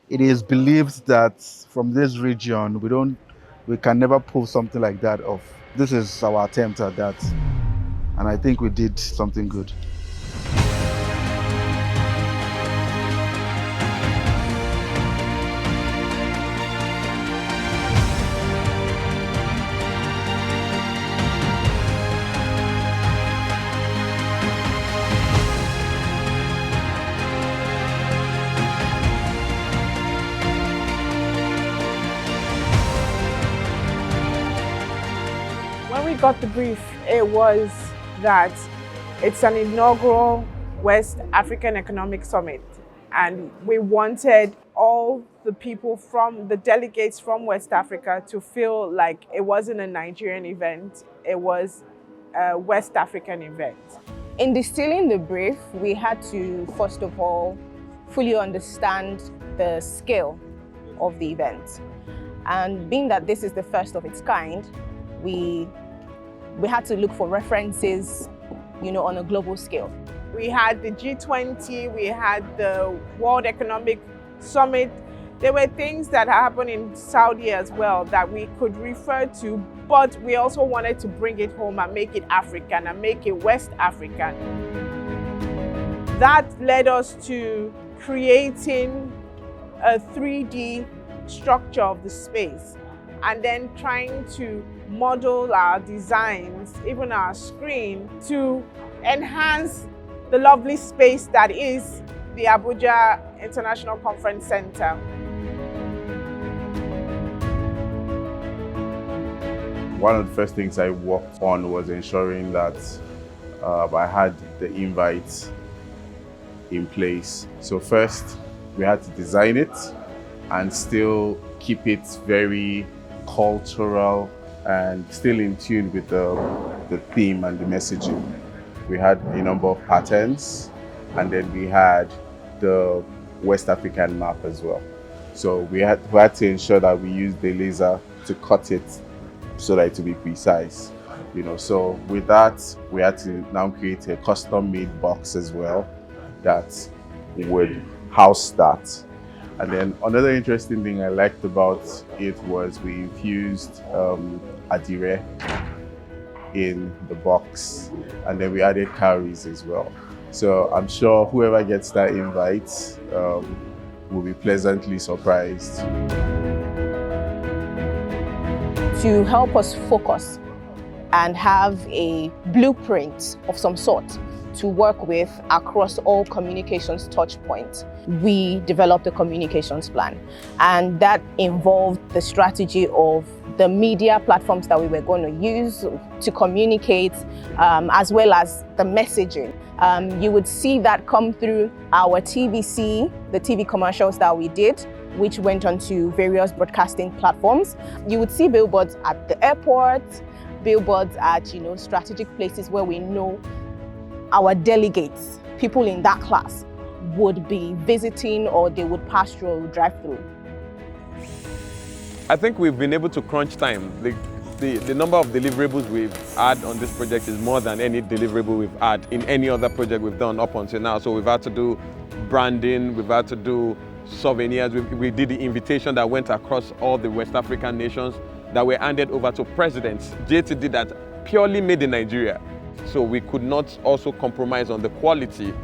It is believed that from this region, we can never pull something like that off. This is our attempt at that, and I think we did something good. When we got the brief, it was that it's an inaugural West African Economic Summit, and we wanted all the people from the delegates from West Africa to feel like it wasn't a Nigerian event, it was a West African event. In distilling the brief, we had to, first of all, fully understand the scale of the event. And being that this is the first of its kind, we had to look for references, on a global scale. We had the G20, we had the World Economic Summit. There were things that happened in Saudi as well that we could refer to, but we also wanted to bring it home and make it African and make it West African. That led us to creating a 3D structure of the space and then trying to model our designs, even our screen, to enhance the lovely space that is the Abuja International Conference Center. One of the first things I worked on was ensuring that I had the invite in place. So first, we had to design it and still keep it very cultural and still in tune with the theme and the messaging. We had a number of patterns, and then we had the West African map as well. So we had to ensure that we used the laser to cut it so that it would be precise. So with that, we had to now create a custom-made box as well that would house that. And then another interesting thing I liked about it was we infused adire in the box, and then we added cowries as well. So I'm sure whoever gets that invite will be pleasantly surprised. To help us focus and have a blueprint of some sort to work with across all communications touch points, we developed a communications plan. And that involved the strategy of the media platforms that we were going to use to communicate, as well as the messaging. You would see that come through our TVC, the TV commercials that we did, which went onto various broadcasting platforms. You would see billboards at the airport, billboards at strategic places where we know our delegates, people in that class, would be visiting or they would pass through or drive through. I think we've been able to crunch time. The number of deliverables we've had on this project is more than any deliverable we've had in any other project we've done up until now. So we've had to do branding, we've had to do souvenirs, we did the invitation that went across all the West African nations that were handed over to presidents. JT did that purely made in Nigeria. So we could not also compromise on the quality.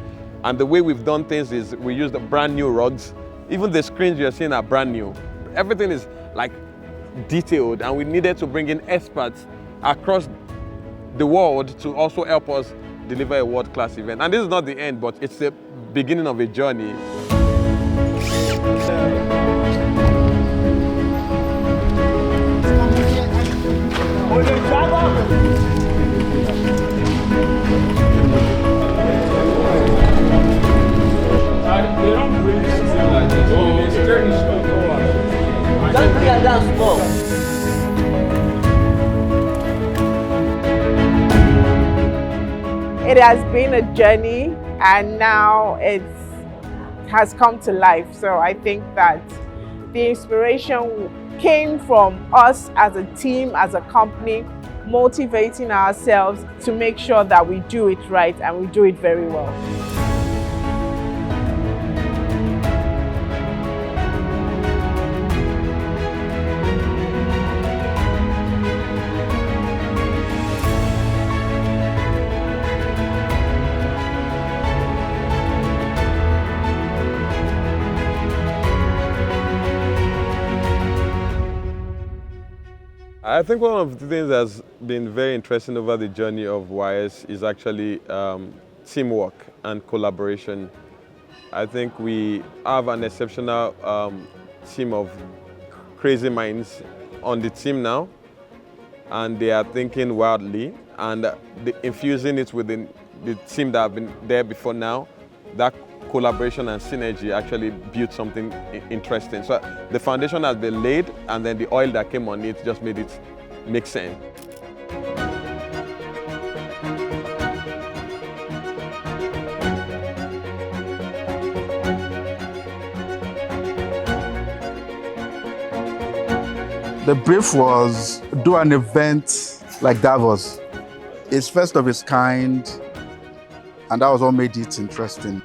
And the way we've done things is we used brand new rugs. Even the screens you're seeing are brand new. Everything is like detailed, and we needed to bring in experts across the world to also help us deliver a world-class event. And this is not the end, but it's the beginning of a journey. It has been a journey, and now it has come to life. So I think that the inspiration came from us as a team, as a company, motivating ourselves to make sure that we do it right and we do it very well. I think one of the things that's been very interesting over the journey of WAES is actually teamwork and collaboration. I think we have an exceptional team of crazy minds on the team now, and they are thinking wildly, and infusing it within the team that have been there before now. That collaboration and synergy actually built something interesting. So the foundation has been laid, and then the oil that came on it just made it make sense. The brief was do an event like Davos. It's first of its kind, and that was what made it interesting.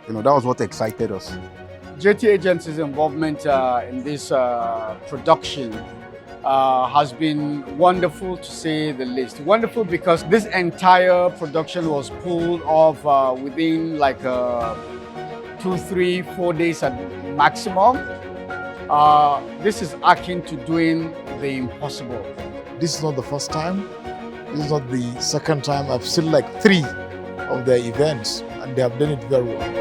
You know, that was what excited us. JT Agency's involvement in this production has been wonderful, to say the least. Wonderful because this entire production was pulled off within like 2, 3, 4 days at maximum. This is akin to doing the impossible. This is not the first time. This is not the second time. I've seen like 3 of their events, and they have done it very well.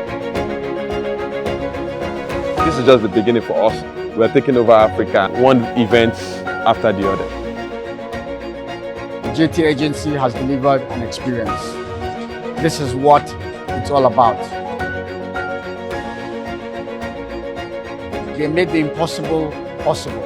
This is just the beginning for us. We're taking over Africa, one event after the other. JT Agency has delivered an experience. This is what it's all about. They made the impossible possible.